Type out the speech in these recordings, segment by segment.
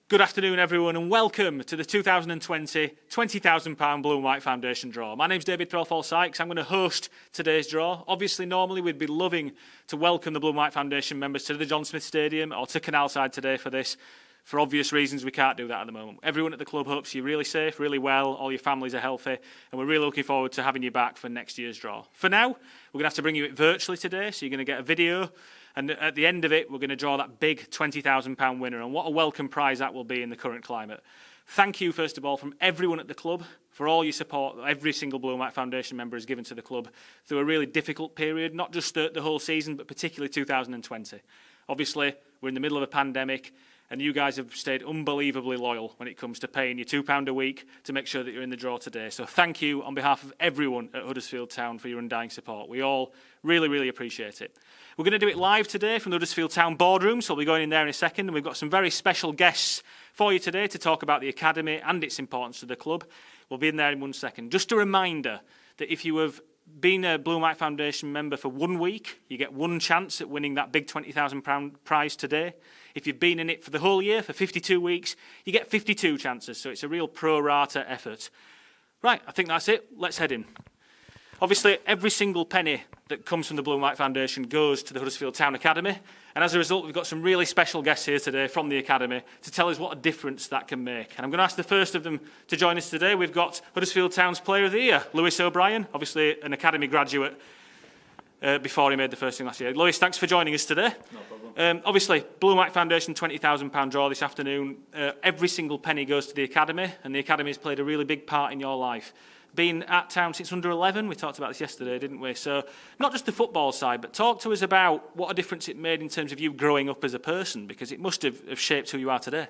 Good afternoon, everyone, and welcome to the 2020 £20,000 Blue and White Foundation draw. My name's David Threlfall-Sykes. I'm going to host today's draw. Obviously, normally we'd be loving to welcome the Blue and White Foundation members to the John Smith Stadium or to Canalside today for this. For obvious reasons, we can't do that at the moment. Everyone at the club hopes you're really safe, really well, all your families are healthy, and we're really looking forward to having you back for next year's draw. For now, we're going to have to bring you it virtually today, so you're going to get a video. And at the end of it, we're going to draw that big £20,000 winner. And what a welcome prize that will be in the current climate. Thank you, first of all, from everyone at the club for all your support that every single Blue and White Foundation member has given to the club through a really difficult period, not just the whole season, but particularly 2020. Obviously, we're in the middle of a pandemic, and you guys have stayed unbelievably loyal when it comes to paying your £2 a week to make sure that you're in the draw today. So thank you on behalf of everyone at Huddersfield Town for your undying support. We all really, really appreciate it. We're going to do it live today from the Huddersfield Town boardroom, so we'll be going in there in a second. And we've got some very special guests for you today to talk about the academy and its importance to the club. We'll be in there in 1 second. Just a reminder that if you have been a Blue and White Foundation member for 1 week, you get one chance at winning that big £20,000 prize today. If you've been in it for the whole year, for 52 weeks, you get 52 chances, so it's a real pro-rata effort. Right, I think that's it. Let's head in. Obviously, every single penny that comes from the Blue and White Foundation goes to the Huddersfield Town Academy, and as a result, we've got some really special guests here today from the Academy to tell us what a difference that can make. And I'm going to ask the first of them to join us today. We've got Huddersfield Town's Player of the Year, Lewis O'Brien, obviously an Academy graduate before he made the first team last year. Lewis, thanks for joining us today. No problem. Obviously, Blue and White Foundation £20,000 draw this afternoon. Every single penny goes to the Academy, and the Academy has played a really big part in your life. Been at town since under 11, we talked about this yesterday, didn't we? So not just the football side, but talk to us about what a difference it made in terms of you growing up as a person, because it must have shaped who you are today.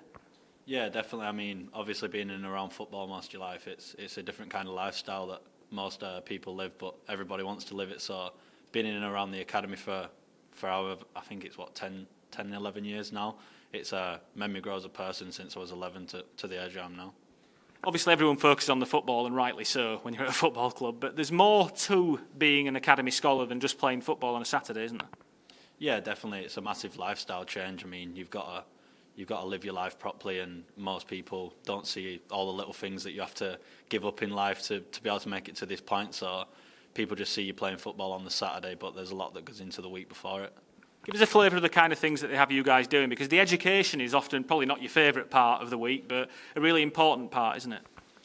Yeah, definitely. I mean, obviously being in and around football most of your life, it's a different kind of lifestyle that most people live, but everybody wants to live it. So being in and around the academy for however, I think it's 10, 11 years now. It's made me grow as a person since I was 11 to the age I am now. Obviously, everyone focuses on the football, and rightly so, when you're at a football club. But there's more to being an academy scholar than just playing football on a Saturday, isn't there? Yeah, definitely. It's a massive lifestyle change. I mean, you've got to live your life properly, and most people don't see all the little things that you have to give up in life to be able to make it to this point. So people just see you playing football on the Saturday, but there's a lot that goes into the week before it. Give us a flavour of the kind of things that they have you guys doing, because the education is often probably not your favourite part of the week, but a really important part, isn't it?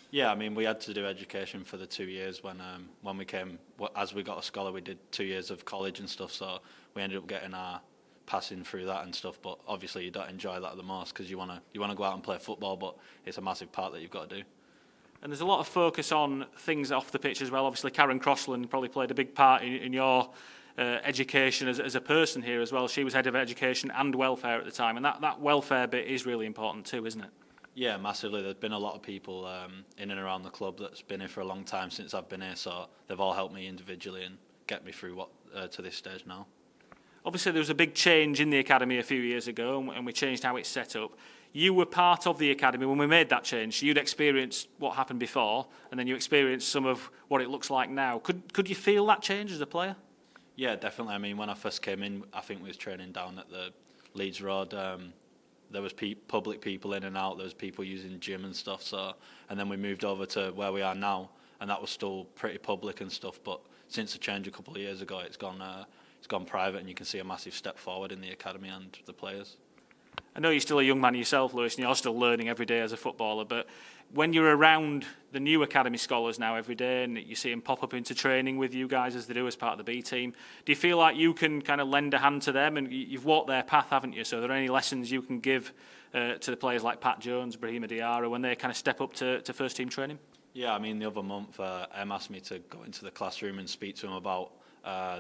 Yeah, I mean, we had to do education for the 2 years when we came. As we got a scholar, we did 2 years of college and stuff, so we ended up getting our passing through that and stuff. But obviously, you don't enjoy that the most because you wanna go out and play football, but it's a massive part that you've got to do. And there's a lot of focus on things off the pitch as well. Obviously, Karen Crossland probably played a big part in your education as a person here as well. She was head of education and welfare at the time, and that welfare bit is really important too, isn't it? Yeah, massively. There's been a lot of people in and around the club that's been here for a long time since I've been here, so they've all helped me individually and get me through to this stage now. Obviously, there was a big change in the academy a few years ago, and we changed how it's set up. You were part of the academy when we made that change. So you'd experienced what happened before, and then you experienced some of what it looks like now. Could you feel that change as a player? Yeah, definitely. I mean, when I first came in, I think we was training down at the Leeds Road. There was public people in and out. There was people using gym and stuff. So, and then we moved over to where we are now, and that was still pretty public and stuff. But since the change a couple of years ago, it's gone private, and you can see a massive step forward in the academy and the players. I know you're still a young man yourself, Lewis, and you're still learning every day as a footballer, but when you're around the new academy scholars now every day and you see them pop up into training with you guys as they do as part of the B team, do you feel like you can kind of lend a hand to them? And you've walked their path, haven't you? So are there any lessons you can give to the players like Pat Jones, Brahima Diarra, when they kind of step up to first team training? Yeah, I mean, the other month, Em asked me to go into the classroom and speak to them about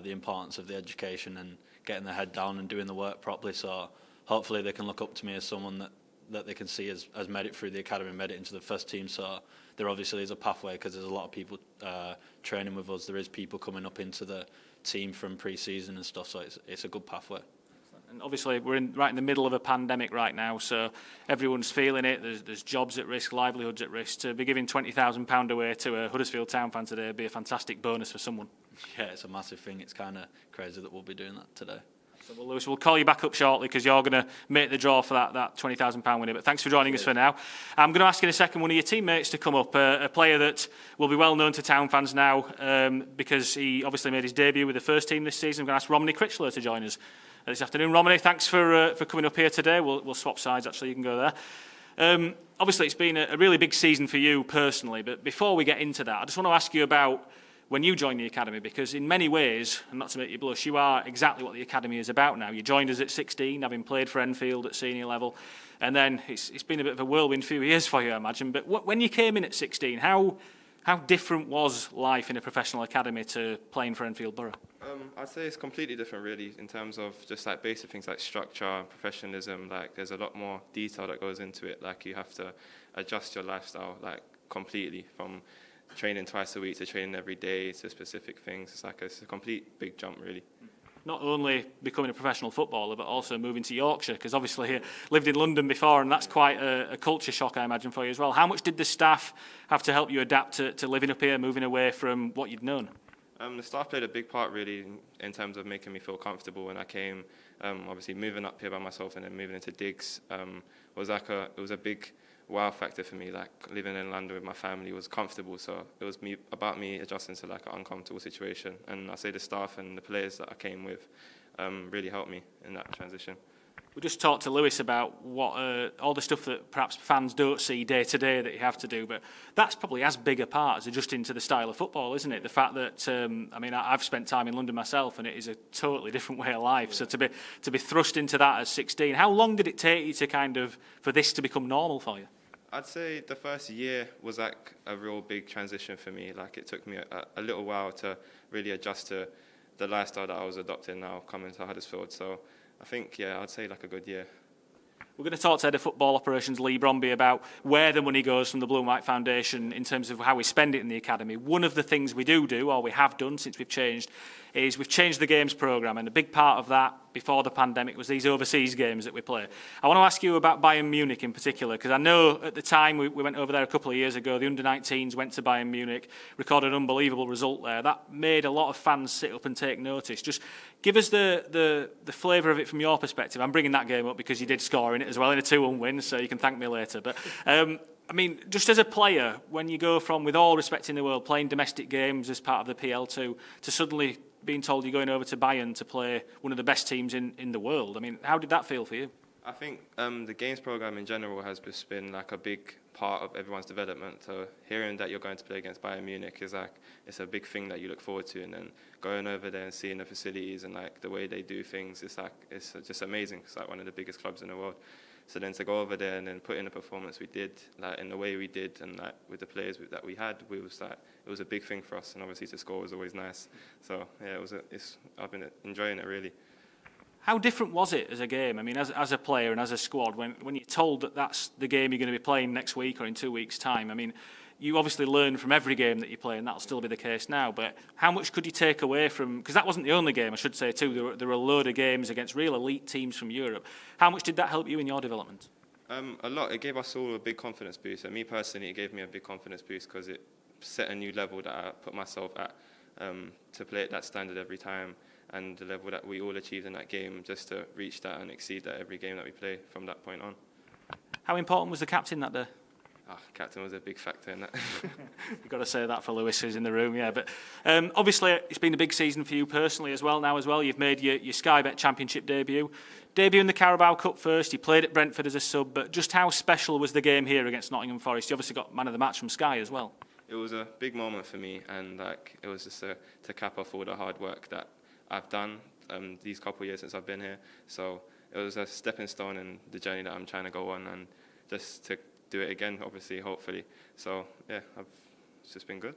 the importance of the education and getting their head down and doing the work properly. So hopefully they can look up to me as someone that they can see has made it through the academy and made it into the first team. So there obviously is a pathway because there's a lot of people training with us. There is people coming up into the team from pre-season and stuff, so it's a good pathway. And obviously we're right in the middle of a pandemic right now, so everyone's feeling it. There's jobs at risk, livelihoods at risk. To be giving £20,000 away to a Huddersfield Town fan today would be a fantastic bonus for someone. Yeah, it's a massive thing. It's kind of crazy that we'll be doing that today. So Lewis, we'll call you back up shortly because you're going to make the draw for that £20,000 winner. But thanks for joining us for now. I'm going to ask in a second one of your teammates to come up, a player that will be well known to Town fans now because he obviously made his debut with the first team this season. I'm going to ask Romney Chrisler to join us this afternoon. Romney, thanks for coming up here today. We'll swap sides, actually. You can go there. Obviously, it's been a really big season for you personally. But before we get into that, I just want to ask you about when you joined the academy, because in many ways, and not to make you blush, you are exactly what the academy is about now. You joined us at 16, having played for Enfield at senior level, and then it's been a bit of a whirlwind few years for you, I imagine. But when you came in at 16, how different was life in a professional academy to playing for Enfield Borough? I'd say it's completely different, really, in terms of just like basic things like structure and professionalism. Like, there's a lot more detail that goes into it. Like, you have to adjust your lifestyle like completely from training twice a week to training every day to specific things. It's a complete big jump, really. Not only becoming a professional footballer, but also moving to Yorkshire, because obviously you lived in London before, and that's quite a culture shock, I imagine, for you as well. How much did the staff have to help you adapt to living up here, moving away from what you'd known? The staff played a big part, really, in terms of making me feel comfortable when I came. Obviously, moving up here by myself and then moving into digs was a big wow factor for me. Like, living in London with my family was comfortable, so it was about me adjusting to like an uncomfortable situation. And I say the staff and the players that I came with really helped me in that transition. We just talked to Lewis about what all the stuff that perhaps fans don't see day to day that you have to do, but that's probably as big a part as adjusting to the style of football, isn't it? The fact that I've spent time in London myself, and it is a totally different way of life. So to be thrust into that at 16, how long did it take you to for this to become normal for you? I'd say the first year was like a real big transition for me. Like, it took me a little while to really adjust to the lifestyle that I was adopting now coming to Huddersfield. So I think, I'd say like a good year. We're going to talk to Head of Football Operations Lee Brumby about where the money goes from the Blue and White Foundation in terms of how we spend it in the academy. One of the things we do, or we have done since we've changed, is we've changed the games programme, and a big part of that before the pandemic was these overseas games that we play. I want to ask you about Bayern Munich in particular, because I know at the time we went over there a couple of years ago, the under-19s went to Bayern Munich, recorded an unbelievable result there. That made a lot of fans sit up and take notice. Just give us the flavour of it from your perspective. I'm bringing that game up because you did score in it as well in a 2-1 win, so you can thank me later. But just as a player, when you go from, with all respect in the world, playing domestic games as part of the PL2 to suddenly being told you're going over to Bayern to play one of the best teams in the world, how did that feel for you? I think the games programme in general has just been like a big part of everyone's development. So hearing that you're going to play against Bayern Munich is it's a big thing that you look forward to, and then going over there and seeing the facilities and like the way they do things, it's just amazing. It's like one of the biggest clubs in the world. So then to go over there and then put in the performance we did, like in the way we did, and like with the players that we had, it was a big thing for us. And obviously to score was always nice. So I've been enjoying it, really. How different was it as a game? As a player and as a squad, when you're told that that's the game you're going to be playing next week or in 2 weeks' time? You obviously learn from every game that you play, and that'll still be the case now. But how much could you take away from? Because that wasn't the only game, I should say too. There were a load of games against real elite teams from Europe. How much did that help you in your development? A lot. It gave us all a big confidence boost. And me personally, it gave me a big confidence boost because it set a new level that I put myself at to play at that standard every time, and the level that we all achieved in that game, just to reach that and exceed that every game that we play from that point on. How important was the captain that day? Captain was a big factor in that. You've got to say that for Lewis, who's in the room, yeah. But obviously, it's been a big season for you personally as well. You've made your Sky Bet Championship debut in the Carabao Cup first. You played at Brentford as a sub, but just how special was the game here against Nottingham Forest? You obviously got man of the match from Sky as well. It was a big moment for me, and it was just to cap off all the hard work that I've done these couple of years since I've been here. So it was a stepping stone in the journey that I'm trying to go on, and just to do it again, obviously, hopefully. So, it's just been good.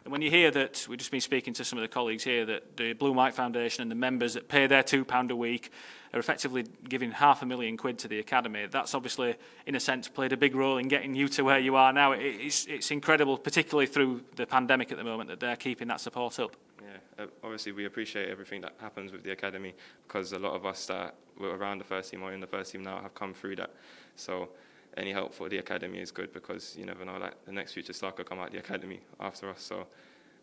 And when you hear that, we've just been speaking to some of the colleagues here, that the Blue and White Foundation and the members that pay their £2 a week are effectively giving £500,000 to the academy. That's obviously, in a sense, played a big role in getting you to where you are now. It's incredible, particularly through the pandemic at the moment, that they're keeping that support up. Yeah, obviously we appreciate everything that happens with the academy, because a lot of us that were around the first team or in the first team now have come through that. So any help for the academy is good, because you never know, like the next future star could come out of the academy after us. So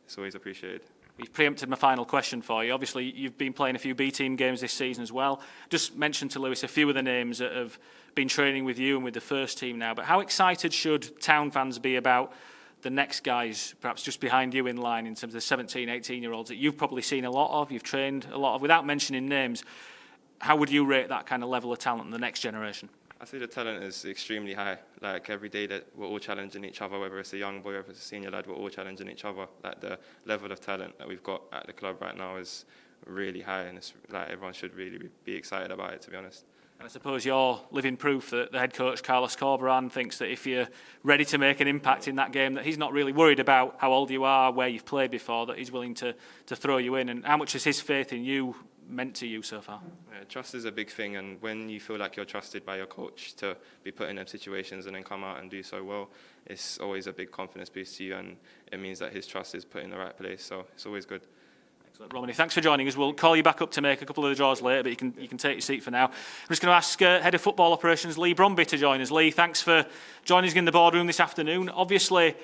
it's always appreciated. You've preempted my final question for you. Obviously, you've been playing a few B-team games this season as well. Just mentioned to Lewis a few of the names that have been training with you and with the first team now. But how excited should Town fans be about the next guys, perhaps just behind you in line, in terms of the 17, 18-year-olds that you've probably seen a lot of, you've trained a lot of, without mentioning names? How would you rate that kind of level of talent in the next generation? I see the talent is extremely high. Like every day that we're all challenging each other, whether it's a young boy or if it's a senior lad, we're all challenging each other. Like the level of talent that we've got at the club right now is really high, and it's like everyone should really be excited about it, to be honest. And I suppose you're living proof that the head coach, Carlos OBrien, thinks that if you're ready to make an impact in that game, that he's not really worried about how old you are, where you've played before, that he's willing to throw you in. And how much has his faith in you meant to you so far? Yeah, trust is a big thing, and when you feel like you're trusted by your coach to be put in them situations and then come out and do so well, it's always a big confidence boost to you, and it means that his trust is put in the right place, so it's always good. Excellent. Romney, thanks for joining us. We'll call you back up to make a couple of the draws later, but you can take your seat for now. I'm just going to ask Head of Football Operations Lee Brumby to join us. Lee, thanks for joining us in the boardroom this afternoon. Obviously,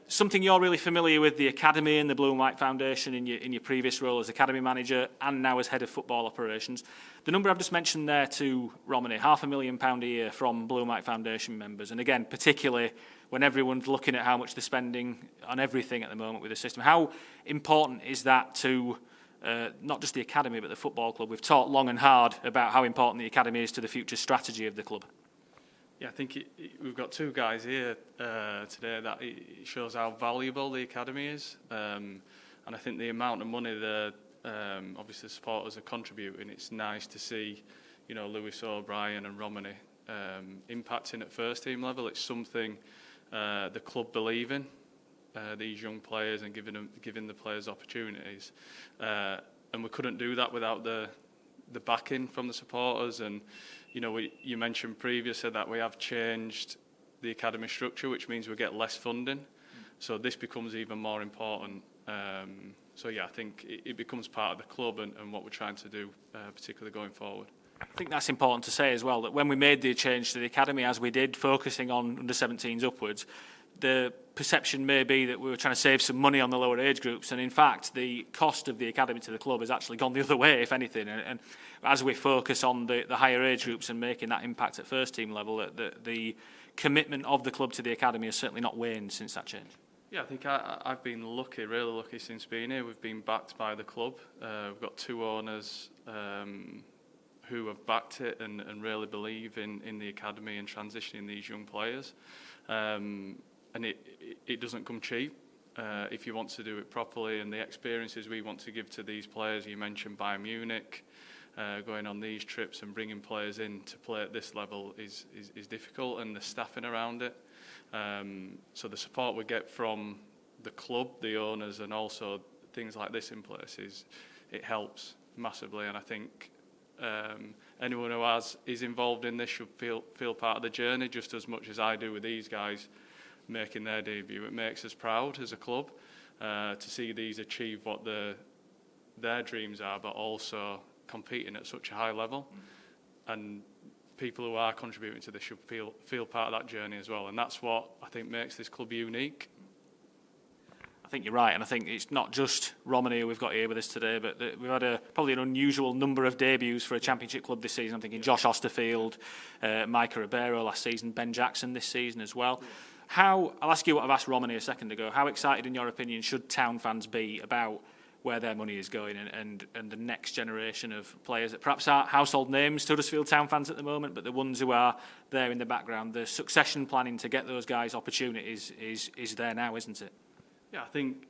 something you're really familiar with, the Academy and the Blue and White Foundation in your previous role as Academy Manager and now as Head of Football Operations. The number I've just mentioned there to Romney, £500,000 a year from Blue and White Foundation members. And again, particularly when everyone's looking at how much they're spending on everything at the moment with the system. How important is that to not just the Academy but the football club? We've talked long and hard about how important the Academy is to the future strategy of the club. Yeah, I think we've got two guys here today that it shows how valuable the Academy is. And I think the amount of money that obviously supporters are contributing, it's nice to see, Lewis, OBrien and Romney impacting at first team level. It's something the club believe in, these young players, and giving the players opportunities. And we couldn't do that without the backing from the supporters. And you mentioned previously that we have changed the academy structure, which means we get less funding. So this becomes even more important. So yeah, I think it becomes part of the club and what we're trying to do, particularly going forward. I think that's important to say as well, that when we made the change to the Academy, as we did, focusing on under-17s upwards, the perception may be that we were trying to save some money on the lower age groups, and in fact the cost of the Academy to the club has actually gone the other way, if anything. And as we focus on the higher age groups and making that impact at first team level, the commitment of the club to the Academy has certainly not waned since that change. Yeah, I think I've been lucky, really lucky since being here. We've been backed by the club. We've got two owners who have backed it and really believe in the Academy and transitioning these young players. And it doesn't come cheap if you want to do it properly. And the experiences we want to give to these players, you mentioned Bayern Munich, going on these trips and bringing players in to play at this level is difficult, and the staffing around it. So the support we get from the club, the owners, and also things like this in place it helps massively. And I think anyone who is involved in this should feel part of the journey just as much as I do with these guys making their debut. It makes us proud as a club to see these achieve what their dreams are, but also competing at such a high level. And people who are contributing to this should feel part of that journey as well. And that's what I think makes this club unique. I think you're right, and I think it's not just Romney who we've got here with us today, but we've had probably an unusual number of debuts for a Championship club this season. I'm thinking Josh Osterfield, Micah Ribeiro last season, Ben Jackson this season as well. I'll ask you what I've asked Romney a second ago. How excited, in your opinion, should Town fans be about where their money is going and the next generation of players that perhaps aren't household names to Huddersfield Town fans at the moment, but the ones who are there in the background? The succession planning to get those guys opportunities is there now, isn't it? Yeah, I think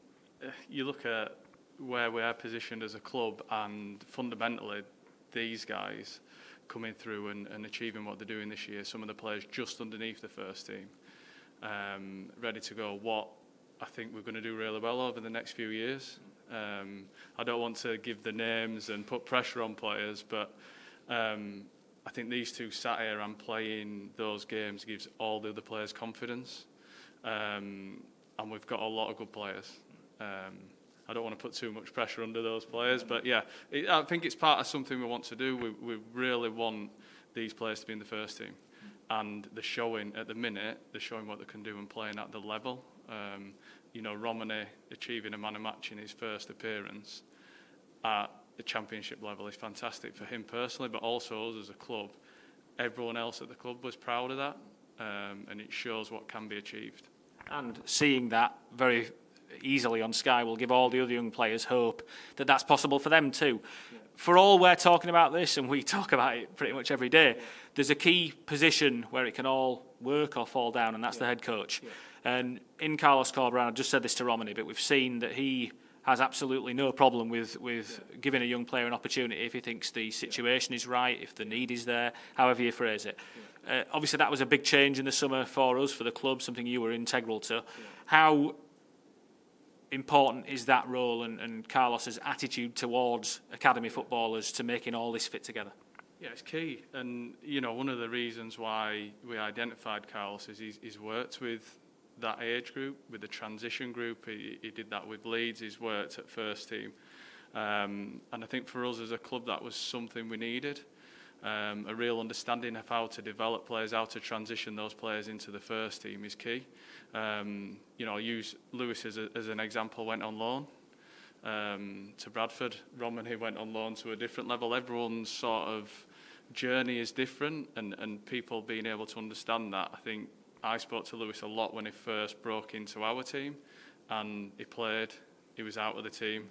you look at where we are positioned as a club, and fundamentally these guys coming through and achieving what they're doing this year, some of the players just underneath the first team, ready to go, what I think we're going to do really well over the next few years. I don't want to give the names and put pressure on players, but I think these two sat here and playing those games gives all the other players confidence. And we've got a lot of good players. I don't want to put too much pressure under those players, but yeah, I think it's part of something we want to do. We really want these players to be in the first team, and they're showing at the minute. They're showing what they can do and playing at the level. Romney achieving a man of match in his first appearance at the championship level is fantastic for him personally, but also us as a club. Everyone else at the club was proud of that, and it shows what can be achieved. And seeing that very easily on Sky will give all the other young players hope that that's possible for them too. Yeah. For all we're talking about this, and we talk about it pretty much every day, there's a key position where it can all work or fall down, and that's the head coach. Yeah. And in Carlos Corberán, I just said this to Romney, but we've seen that he has absolutely no problem with giving a young player an opportunity if he thinks the situation is right, if the need is there, however you phrase it. Obviously, that was a big change in the summer for us, for the club, something you were integral to. How important is that role and Carlos's attitude towards academy footballers to making all this fit together? Yeah, it's key. And, one of the reasons why we identified Carlos is he's worked with that age group, with the transition group. He did that with Leeds. He's worked at first team. And I think for us as a club, that was something we needed. A real understanding of how to develop players, how to transition those players into the first team is key. I'll use Lewis as an example, went on loan to Bradford. Romney went on loan to a different level. Everyone's sort of journey is different, and people being able to understand that. I think I spoke to Lewis a lot when he first broke into our team, and he played, he was out of the team.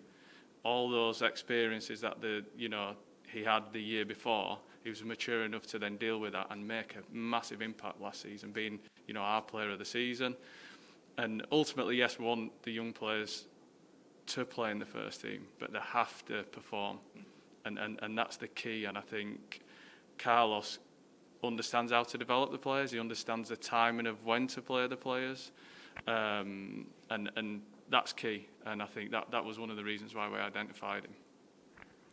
All those experiences that he had the year before, he was mature enough to then deal with that and make a massive impact last season, being our player of the season. And ultimately, yes, we want the young players to play in the first team, but they have to perform, and that's the key. And I think Carlos understands how to develop the players. He understands the timing of when to play the players, and that's key. And I think that was one of the reasons why we identified him.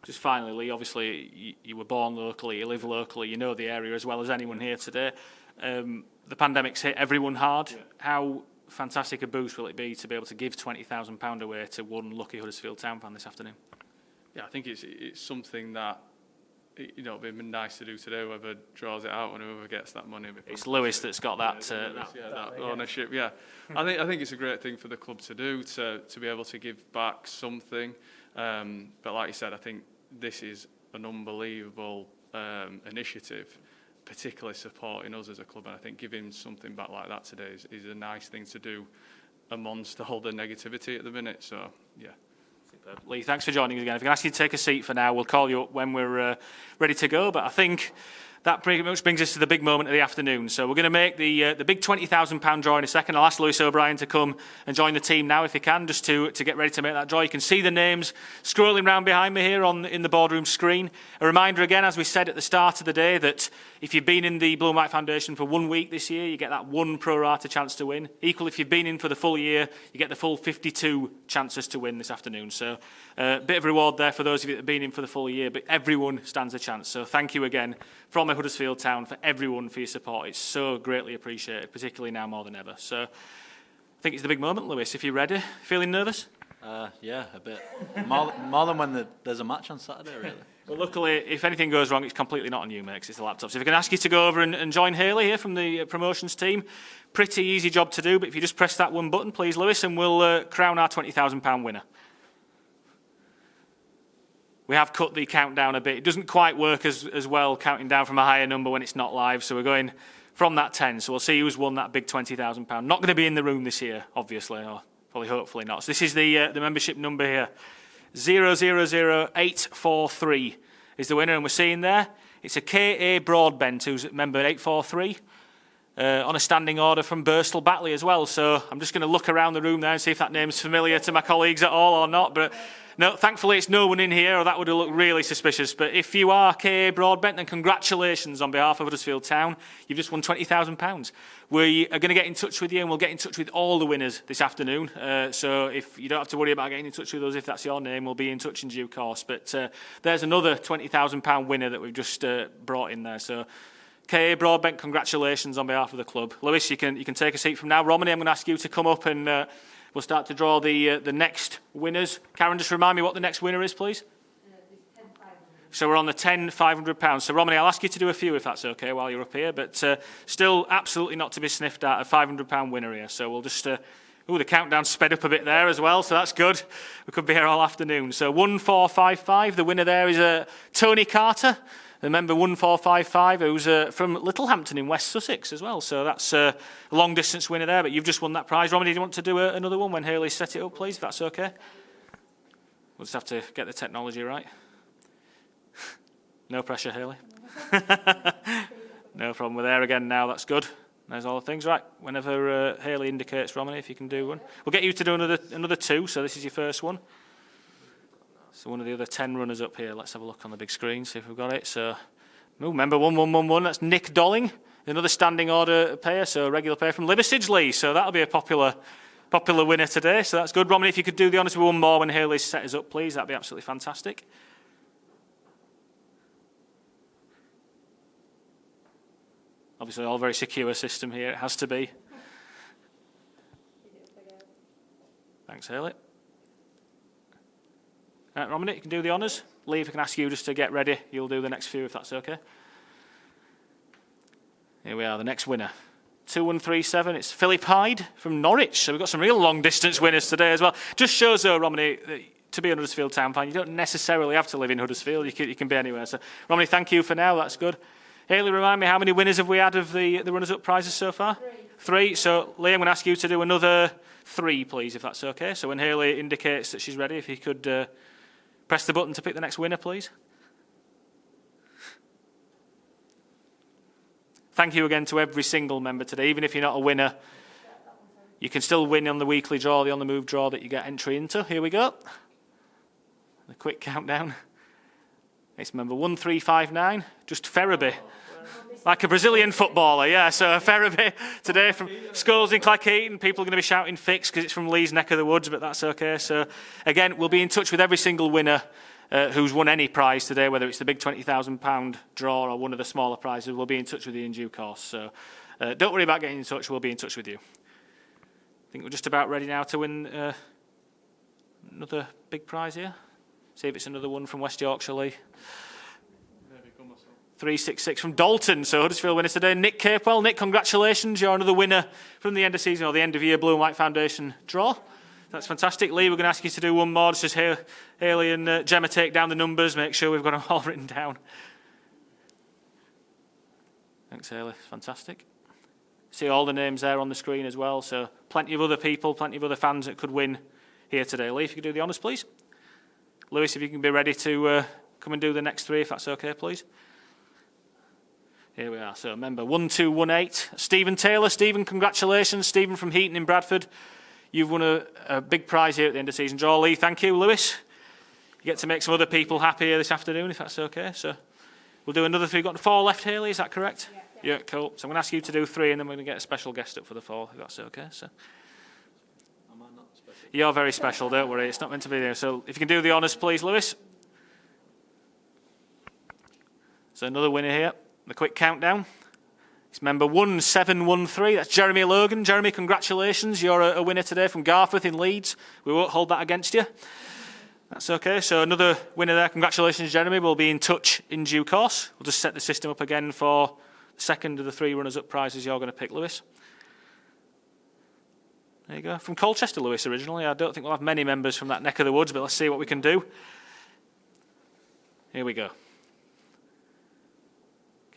Just finally, Lee, obviously you were born locally, you live locally, you know the area as well as anyone here today. The pandemic's hit everyone hard. Yeah. How fantastic a boost will it be to be able to give £20,000 away to one lucky Huddersfield Town fan this afternoon? Yeah, I think it's something that it'd be nice to do today. Whoever draws it out and whoever gets that money. It's Lewis that's got that. That ownership. Yeah, I think it's a great thing for the club to do, to be able to give back something. But like you said, I think this is an unbelievable initiative, particularly supporting us as a club. And I think giving something back like that today is a nice thing to do amongst all the negativity at the minute. So, yeah. Superb. Lee, thanks for joining us again. If I can ask you to take a seat for now, we'll call you up when we're ready to go. But I think that pretty much brings us to the big moment of the afternoon. So we're going to make the big £20,000 draw in a second. I'll ask Lewis OBrien to come and join the team now if he can, just to get ready to make that draw. You can see the names scrolling around behind me here in the boardroom screen. A reminder again, as we said at the start of the day, that if you've been in the Blue and White Foundation for 1 week this year, you get that one pro rata chance to win. Equally, if you've been in for the full year, you get the full 52 chances to win this afternoon. So a bit of reward there for those of you that have been in for the full year, but everyone stands a chance. So thank you again from Huddersfield Town for everyone for your support. It's so greatly appreciated, particularly now more than ever. So I think it's the big moment, Lewis. If you're ready, feeling nervous? Yeah, a bit. More than when there's a match on Saturday, really. Well, luckily, if anything goes wrong, it's completely not on you, mate, 'cause it's the laptop. So if I can ask you to go over and join Haley here from the promotions team, pretty easy job to do, but if you just press that one button, please, Lewis, and we'll crown our £20,000 winner. We have cut the countdown a bit. It doesn't quite work as well counting down from a higher number when it's not live, so we're going from that 10. So we'll see who's won that big £20,000. Not going to be in the room this year, obviously, or probably hopefully not. So this is the membership number here. 000843 is the winner, and we're seeing there it's a K.A. Broadbent who's member 843 on a standing order from Birstall Batley as well. So I'm just going to look around the room there and see if that name's familiar to my colleagues at all or not. But no, thankfully it's no one in here, or that would have looked really suspicious. But if you are K.A. Broadbent, then congratulations on behalf of Huddersfield Town. You've just won £20,000. We are going to get in touch with you, and we'll get in touch with all the winners this afternoon. So if you don't have to worry about getting in touch with us, if that's your name, we'll be in touch in due course. But there's another £20,000 winner that we've just brought in there. So K.A. Broadbent, congratulations on behalf of the club. Lewis, you can take a seat from now. Romney, I'm going to ask you to come up and we'll start to draw the next winners. Karen, just remind me what the next winner is, please. So we're on the £10,500. So Romney, I'll ask you to do a few if that's okay while you're up here, but still absolutely not to be sniffed at, a £500 winner here. So we'll just go Ooh, the countdown sped up a bit there as well, so that's good. We could be here all afternoon. So 1455, the winner there is Tony Carter, the member 1455, who's from Littlehampton in West Sussex as well. So that's a long-distance winner there, but you've just won that prize. Romney, do you want to do another one when Hayley set it up, please, if that's okay? We'll just have to get the technology right. No pressure, Hayley. No problem. We're there again now, that's good. There's all the things. Right, whenever Hayley indicates, Romney, if you can do one. We'll get you to do another two, so this is your first one. So one of the other 10 runners up here. Let's have a look on the big screen, see if we've got it. So, remember 1111, that's Nick Dolling, another standing order payer, so a regular payer from Liversidge. So that'll be a popular winner today, so that's good. Romney, if you could do the honours with one more when Hayley's set us up, please, that'd be absolutely fantastic. Obviously, all very secure system here. It has to be. Thanks, Hayley. Right, Romney, you can do the honours. Lee, if I can ask you just to get ready, you'll do the next few if that's okay. Here we are, the next winner. 2137, it's Philip Hyde from Norwich. So we've got some real long-distance winners today as well. Just shows, though, Romney, that to be a Huddersfield town fan, you don't necessarily have to live in Huddersfield. You can be anywhere. So, Romney, thank you for now. That's good. Hayley, remind me, how many winners have we had of the runners-up prizes so far? Three. So, Lee, I'm going to ask you to do another 3, please, if that's okay. So when Hayley indicates that she's ready, if you could press the button to pick the next winner, please. Thank you again to every single member today. Even if you're not a winner, you can still win on the weekly draw, the on-the-move draw that you get entry into. Here we go. The quick countdown. It's member 1359, just Ferriby. Like a Brazilian footballer, yeah. So Ferriby today from Scholes in Cleckheaton. People are going to be shouting fix because it's from Lee's neck of the woods, but that's okay. So again, we'll be in touch with every single winner who's won any prize today, whether it's the big £20,000 draw or one of the smaller prizes. We'll be in touch with you in due course. So don't worry about getting in touch. We'll be in touch with you. I think we're just about ready now to win another big prize here. See if it's another one from West Yorkshire, Lee. 366 from Dalton, so Huddersfield winner today. Nick Capewell. Nick, congratulations. You're another winner from the end of season or the end of year Blue and White Foundation draw. That's fantastic. Lee, we're going to ask you to do one more. Just as Hayley and Gemma take down the numbers, make sure we've got them all written down. Thanks, Hayley. Fantastic. See all the names there on the screen as well, so plenty of other people, plenty of other fans that could win here today. Lee, if you could do the honours, please. Lewis, if you can be ready to come and do the next 3, if that's okay, please. Here we are. So member 1218, Stephen Taylor. Stephen, congratulations. Stephen from Heaton in Bradford. You've won a big prize here at the end of season draw. Lee, thank you. Lewis, you get to make some other people happy here this afternoon, if that's okay. So we'll do another 3. We've got 4 left, Hayley, is that correct? Yeah, cool. So I'm going to ask you to do 3, and then we're going to get a special guest up for the 4, if that's okay. So Am I not special? you're very special, don't worry. It's not meant to be there. So if you can do the honours, please, Lewis. So another winner here. The quick countdown. It's member 1713. That's Jeremy Logan. Jeremy, congratulations. You're a winner today from Garforth in Leeds. We won't hold that against you. That's okay. So another winner there. Congratulations, Jeremy. We'll be in touch in due course. We'll just set the system up again for the second of the 3 runners-up prizes you're going to pick, Lewis. There you go. From Colchester, Lewis, originally. I don't think we'll have many members from that neck of the woods, but let's see what we can do. Here we go.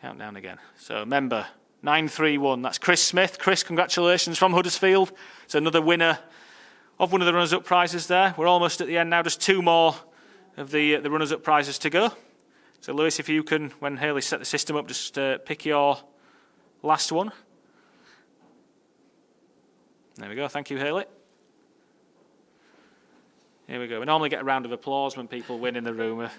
Countdown again. So member 931, that's Chris Smith. Chris, congratulations from Huddersfield. It's another winner of one of the runners-up prizes there. We're almost at the end now, just 2 more of the runners-up prizes to go. So Lewis, if you can, when Hayley set the system up, just pick your last one. There we go, thank you, Hayley. Here we go. We normally get a round of applause when people win in the room.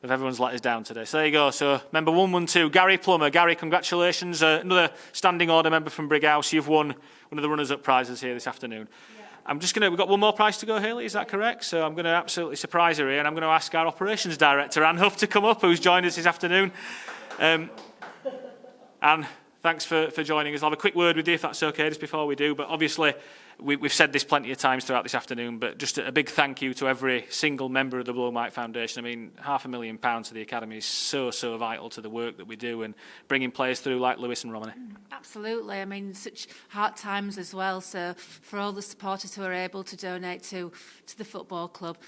If everyone's let us down today. So there you go. So member 112, Gary Plummer. Gary, congratulations. Another standing order member from Brighouse. You've won one of the runners-up prizes here this afternoon. Yeah. We've got one more prize to go, Hayley, is that correct? So I'm going to absolutely surprise her here, and I'm going to ask our operations director, Anne Huff, to come up, who's joined us this afternoon. Anne, thanks for joining us. I'll have a quick word with you, if that's okay, just before we do. But obviously, we've said this plenty of times throughout this afternoon, but just a big thank you to every single member of the Blue and White Foundation. I mean, £500,000 to the academy is so vital to the work that we do and bringing players through like Lewis and Romney. Absolutely. I mean, such hard times as well. So for all the supporters who are able to donate to the football club,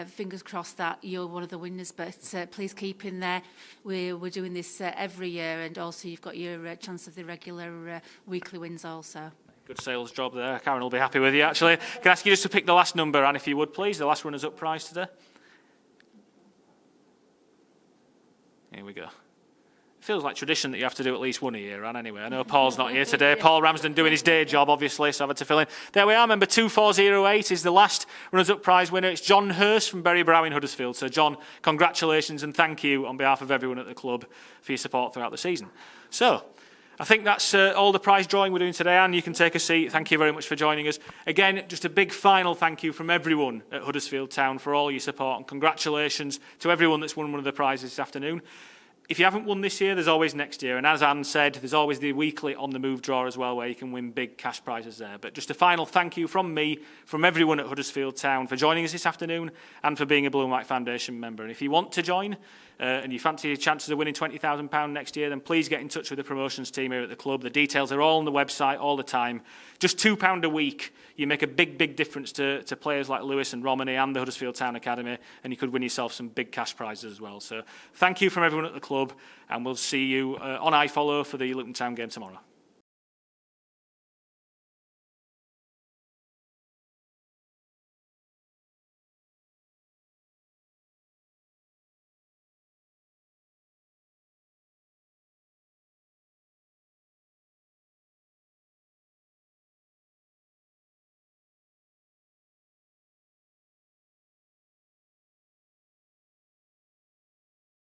fingers crossed that you're one of the winners. But please keep in there. We're doing this every year, and also you've got your chance of the regular weekly wins also. Good sales job there. Karen will be happy with you, actually. Can I ask you just to pick the last number, Anne, if you would, please? The last runners-up prize today. Here we go. It feels like tradition that you have to do at least one a year, Anne, anyway. I know Paul's not here today. Paul Ramsden doing his day job, obviously, so I've had to fill in. There we are, member 2408 is the last runners-up prize winner. It's John Hurst from Bury Brow in Huddersfield. So, John, congratulations and thank you on behalf of everyone at the club for your support throughout the season. So, I think that's all the prize drawing we're doing today, Anne. You can take a seat. Thank you very much for joining us. Again, just a big final thank you from everyone at Huddersfield Town for all your support, and congratulations to everyone that's won one of the prizes this afternoon. If you haven't won this year, there's always next year. And as Anne said, there's always the weekly On The Move draw as well, where you can win big cash prizes there. But just a final thank you from me, from everyone at Huddersfield Town for joining us this afternoon and for being a Blue and White Foundation member. And if you want to join and you fancy your chances of winning £20,000 next year, then please get in touch with the promotions team here at the club. The details are all on the website all the time. Just £2 a week. You make a big difference to players like Lewis and Romney and the Huddersfield Town Academy, and you could win yourself some big cash prizes as well. So thank you from everyone at the club, and we'll see you on iFollow for the Luton Town game tomorrow.